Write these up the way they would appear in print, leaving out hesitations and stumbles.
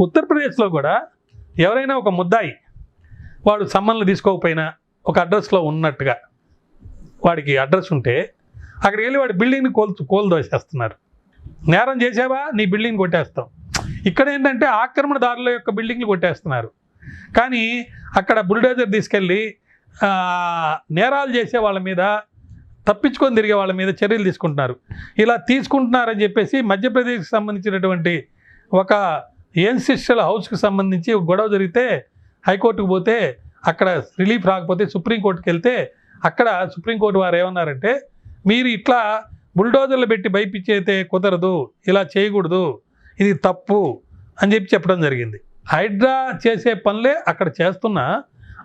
ఉత్తరప్రదేశ్లో కూడా ఎవరైనా ఒక ముద్దాయి వాడు సమ్మన్లు తీసుకోకపోయినా ఒక అడ్రస్లో ఉన్నట్టుగా వాడికి అడ్రస్ ఉంటే అక్కడికి వెళ్ళి వాడి బిల్డింగ్ని కోల్దోసేస్తున్నారు. నేరం చేసావా నీ బిల్డింగ్ కొట్టేస్తాం. ఇక్కడ ఏంటంటే ఆక్రమణదారుల యొక్క బిల్డింగ్లు కొట్టేస్తున్నారు. కానీ అక్కడ బుల్డోజర్ తీసుకెళ్ళి నేరాలు చేసే వాళ్ళ మీద, తప్పించుకొని తిరిగే వాళ్ళ మీద చర్యలు తీసుకుంటున్నారు. ఇలా తీసుకుంటున్నారని చెప్పేసి మధ్యప్రదేశ్కి సంబంధించినటువంటి ఒక ఎన్సిస్టల్ హౌస్కి సంబంధించి గొడవ జరిగితే హైకోర్టుకు పోతే అక్కడ రిలీఫ్ రాకపోతే సుప్రీంకోర్టుకి వెళ్తే అక్కడ సుప్రీంకోర్టు వారు ఏమన్నారంటే, మీరు ఇట్లా బుల్డోజర్లు పెట్టి భయపించైతే కుదరదు, ఇలా చేయకూడదు, ఇది తప్పు అని చెప్పడం జరిగింది. హైడ్రా చేసే పనులే అక్కడ చేస్తున్నా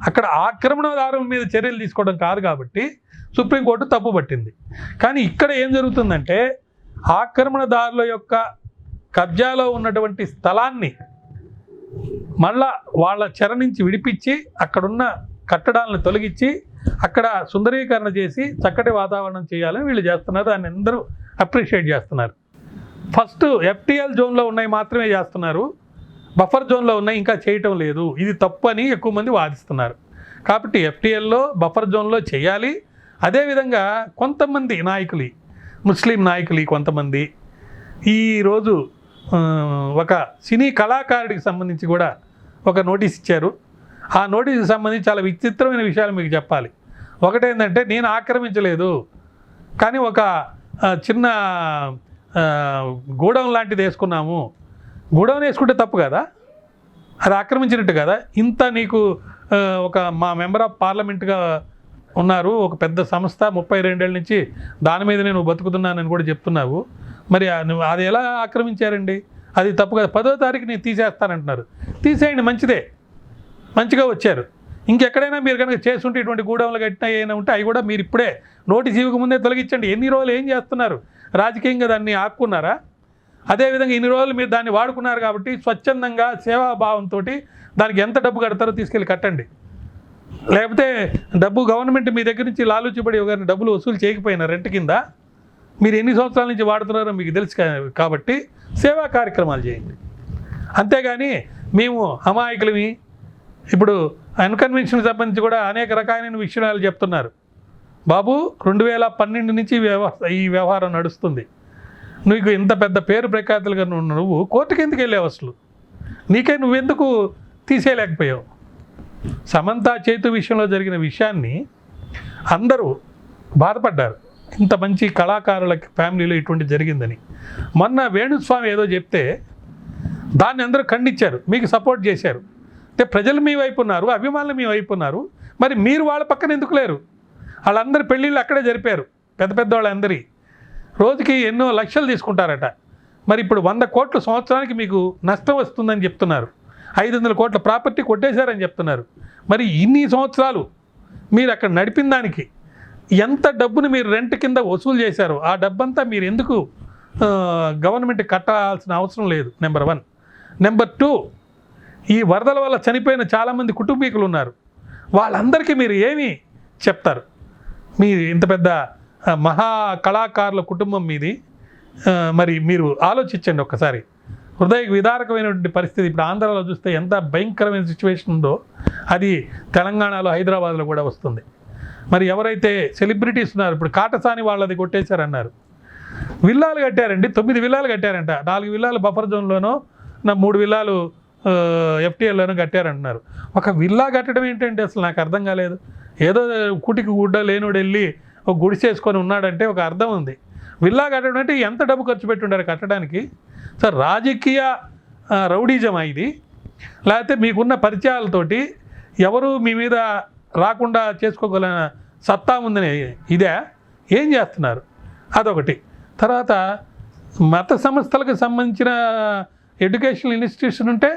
అక్కడ ఆక్రమణదారుల మీద చర్యలు తీసుకోవడం కాదు కాబట్టి సుప్రీంకోర్టు తప్పు పట్టింది. కానీ ఇక్కడ ఏం జరుగుతుందంటే ఆక్రమణదారుల యొక్క కబ్జాలో ఉన్నటువంటి స్థలాన్ని మళ్ళా వాళ్ళ చెర నుంచి విడిపించి అక్కడున్న కట్టడాలను తొలగించి అక్కడ సుందరీకరణ చేసి చక్కటి వాతావరణం చేయాలని వీళ్ళు చేస్తున్నారు. దాన్ని అందరూ అప్రిషియేట్ చేస్తున్నారు. ఫస్ట్ ఎఫ్టీఎల్ జోన్లో ఉన్నాయి మాత్రమే చేస్తున్నారు, బఫర్ జోన్లో ఉన్నాయి ఇంకా చేయటం లేదు. ఇది తప్పు అని ఎక్కువ మంది వాదిస్తున్నారు. కాబట్టి ఎఫ్టీఎల్లో బఫర్ జోన్లో చేయాలి. అదేవిధంగా కొంతమంది నాయకులు, ముస్లిం నాయకులు కొంతమంది ఈరోజు ఒక సినీ కళాకారుడికి సంబంధించి కూడా ఒక నోటీస్ ఇచ్చారు. ఆ నోటీస్కి సంబంధించి చాలా విచిత్రమైన విషయాలు మీకు చెప్పాలి. ఒకటేంటంటే, నేను ఆక్రమించలేదు కానీ ఒక చిన్న గూడౌన్ లాంటిది వేసుకున్నాము. గూడౌన్ వేసుకుంటే తప్పు కదా, అది ఆక్రమించినట్టు కదా. ఇంత నీకు ఒక మా మెంబర్ ఆఫ్ పార్లమెంట్గా ఉన్నారు, ఒక పెద్ద సంస్థ, 32 ఏళ్ళ నుంచి దాని మీద నేను బతుకుతున్నానని కూడా చెప్తున్నావు. మరి అది ఎలా ఆక్రమించారండి? అది తప్పు కదా. 10వ తారీఖు నేను తీసేస్తానంటున్నారు. తీసేయండి, మంచిదే, మంచిగా వచ్చారు. ఇంకెక్కడైనా మీరు కనుక చేస్తుంటే ఇటువంటి గూడౌన్లు కట్టినా ఏమైనా ఉంటే అవి కూడా మీరు ఇప్పుడే నోటీస్ ఇవ్వకముందే తొలగించండి. ఎన్ని రోజులు ఏం చేస్తున్నారు? రాజకీయంగా దాన్ని ఆపుకున్నారా? అదేవిధంగా ఇన్ని రోజులు మీరు దాన్ని వాడుకున్నారు కాబట్టి స్వచ్ఛందంగా సేవాభావంతో దానికి ఎంత డబ్బు కడతారో తీసుకెళ్ళి కట్టండి. లేకపోతే డబ్బు గవర్నమెంట్ మీ దగ్గర నుంచి లాలూచిపడి ఒకరిని డబ్బులు వసూలు చేయకపోయినా రెంట్ కింద మీరు ఎన్ని సంవత్సరాల నుంచి వాడుతున్నారో మీకు తెలుసు కాబట్టి సేవా కార్యక్రమాలు చేయండి. అంతేగాని మేము అమాయకులమి, ఇప్పుడు అన్కన్వెన్షన్ సంబంధించి కూడా అనేక రకాలైన విషయాలు చెప్తున్నారు. బాబు 2012 నుంచి ఈ వ్యవహారం నడుస్తుంది. నీకు ఇంత పెద్ద పేరు ప్రఖ్యాతులుగా నువ్వు కోర్టుకి ఎందుకు వెళ్ళావు? అసలు నువ్వెందుకు తీసేయలేకపోయావు? సమంత చేతు విషయంలో జరిగిన విషయాన్ని అందరూ బాధపడ్డారు. ఇంత మంచి కళాకారుల ఫ్యామిలీలో ఇటువంటి జరిగిందని. మొన్న వేణుస్వామి ఏదో చెప్తే దాన్ని అందరూ ఖండించారు, మీకు సపోర్ట్ చేశారు. అంటే ప్రజలు మీ వైపు ఉన్నారు, అభిమానులు మీ వైపు ఉన్నారు. మరి మీరు వాళ్ళ పక్కన ఎందుకు లేరు? వాళ్ళందరి పెళ్ళిళ్ళు అక్కడే జరిపారు, పెద్ద పెద్ద వాళ్ళందరి. రోజుకి ఎన్నో లక్షలు తీసుకుంటారట. మరి ఇప్పుడు 100 కోట్ల సంవత్సరానికి మీకు నష్టం వస్తుందని చెప్తున్నారు. 500 కోట్ల ప్రాపర్టీ కొట్టేశారని చెప్తున్నారు. మరి ఇన్ని సంవత్సరాలు మీరు అక్కడ నడిపిన దానికి ఎంత డబ్బును మీరు రెంట్ కింద వసూలు చేశారో ఆ డబ్బంతా మీరు ఎందుకు గవర్నమెంట్ కట్టాల్సిన అవసరం లేదు. నెంబర్ 1. నెంబర్ 2, ఈ వరదల వల్ల చనిపోయిన చాలామంది కుటుంబీకులు ఉన్నారు. వాళ్ళందరికీ మీరు ఏమి చెప్తారు? మీ ఇంత పెద్ద మహా కళాకారుల కుటుంబం మీది. మరి మీరు ఆలోచించండి ఒక్కసారి. హృదయ విదారకమైనటువంటి పరిస్థితి. ఇప్పుడు ఆంధ్రాలో చూస్తే ఎంత భయంకరమైన సిచ్యువేషన్ ఉందో అది తెలంగాణలో, హైదరాబాద్లో కూడా వస్తుంది. మరి ఎవరైతే సెలబ్రిటీస్ ఉన్నారు, ఇప్పుడు కాటసాని వాళ్ళది కొట్టేశారన్నారు. విల్లాలు కట్టారండి, 9 విల్లాలు కట్టారంట. 4 విల్లాలు బఫర్ జోన్లోనో 3 విల్లాలు ఎఫ్టీఎల్లోనో కట్టారంటున్నారు. ఒక విల్లా కట్టడం ఏంటంటే అసలు నాకు అర్థం కాలేదు. ఏదో కుటికి గుడ్డ లేనుడు వెళ్ళి ఒక గుడిసేసుకొని ఉన్నాడంటే ఒక అర్థం ఉంది. విల్లా కట్టడం అంటే ఎంత డబ్బు ఖర్చు పెట్టుండారు కట్టడానికి? సార్, రాజకీయ రౌడీజమా ఇది? లేకపోతే మీకున్న పరిచయాలతోటి ఎవరు మీ మీద రాకుండా చేసుకోగల సత్తా ఉందని ఇదే ఏం చేస్తున్నారు? అదొకటి. తర్వాత మత సంస్థలకు సంబంధించిన ఎడ్యుకేషనల్ ఇన్స్టిట్యూషన్ ఉంటే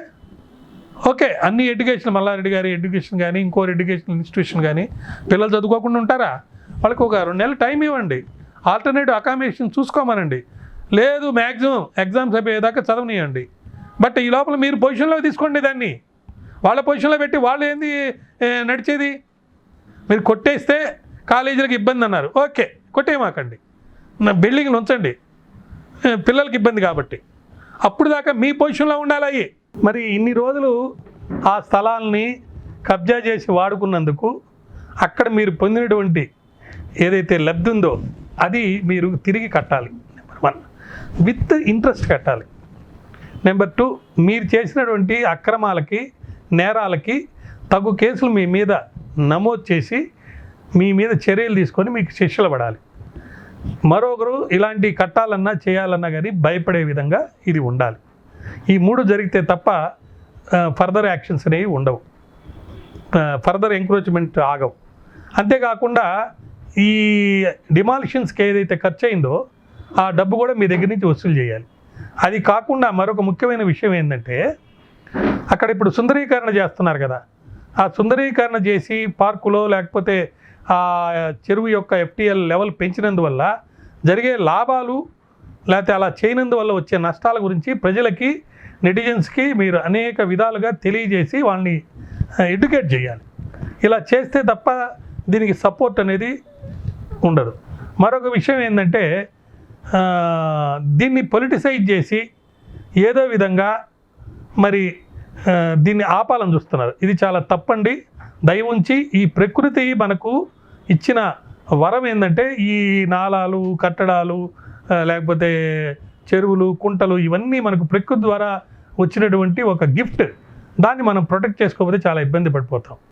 ఓకే, అన్ని ఎడ్యుకేషన్, మల్లారెడ్డి గారి ఎడ్యుకేషన్ కానీ ఇంకోరు ఎడ్యుకేషనల్ ఇన్స్టిట్యూషన్ కానీ పిల్లలు చదువుకోకుండా ఉంటారా? వాళ్ళకి ఒక 2 నెలలు టైం ఇవ్వండి, ఆల్టర్నేటివ్ అకామిడేషన్ చూసుకోమనండి. లేదు, మ్యాక్సిమం ఎగ్జామ్స్ అయిపోయేదాకా చదవనియండి. బట్ ఈ లోపల మీరు పొజిషన్లో తీసుకోండి దాన్ని. వాళ్ళ పొజిషన్లో పెట్టి వాళ్ళు ఏంది నడిచేది? మీరు కొట్టేస్తే కాలేజీలకు ఇబ్బంది అన్నారు, ఓకే కొట్టేయమాకండి, బిల్డింగ్లు ఉంచండి, పిల్లలకి ఇబ్బంది కాబట్టి. అప్పుడు దాకా మీ పొజిషన్లో ఉండాలి అవి. మరి ఇన్ని రోజులు ఆ స్థలాల్ని కబ్జా చేసి వాడుకున్నందుకు అక్కడ మీరు పొందినటువంటి ఏదైతే లబ్ధి ఉందో అది మీరు తిరిగి కట్టాలి. నెంబర్ 1 విత్ ఇంట్రెస్ట్ కట్టాలి. నెంబర్ 2 మీరు చేసినటువంటి అక్రమాలకి నేరాలకి తగు కేసులు మీ మీద నమోదు చేసి మీ మీద చర్యలు తీసుకొని మీకు శిక్షలు పడాలి. మరొకరు ఇలాంటి కట్టాలన్నా చేయాలన్నా కానీ భయపడే విధంగా ఇది ఉండాలి. ఈ 3 జరిగితే తప్ప ఫర్దర్ యాక్షన్స్ అనేవి ఉండవు, ఫర్దర్ ఎంక్రోచ్మెంట్ ఆగవు. అంతేకాకుండా ఈ డిమాలిషన్స్కి ఏదైతే ఖర్చు అయిందో ఆ డబ్బు కూడా మీ దగ్గర నుంచి వసూలు చేయాలి. అది కాకుండా మరొక ముఖ్యమైన విషయం ఏంటంటే అక్కడ ఇప్పుడు సుందరీకరణ చేస్తున్నారు కదా, ఆ సుందరీకరణ చేసి పార్కులో లేకపోతే ఆ చెరువు యొక్క FTL లెవెల్ పెంచినందువల్ల జరిగే లాభాలు లేకపోతే అలా చేయనందువల్ల వచ్చే నష్టాల గురించి ప్రజలకి నెటిజన్స్కి మీరు అనేక విధాలుగా తెలియజేసి వాళ్ళని ఎడ్యుకేట్ చేయాలి. ఇలా చేస్తే తప్ప దీనికి సపోర్ట్ అనేది ఉండదు. మరొక విషయం ఏంటంటే దీన్ని పొలిటిసైజ్ చేసి ఏదో విధంగా మరి దీన్ని ఆపాలని చూస్తున్నారు. ఇది చాలా తప్పండి. దయవుంచి ఈ ప్రకృతి మనకు ఇచ్చిన వరం ఏంటంటే ఈ నాలాలు, కట్టడాలు, లేకపోతే చెరువులు, కుంటలు ఇవన్నీ మనకు ప్రకృతి ద్వారా వచ్చినటువంటి ఒక గిఫ్ట్. దాన్ని మనం ప్రొటెక్ట్ చేసుకోకపోతే చాలా ఇబ్బంది పడిపోతాం.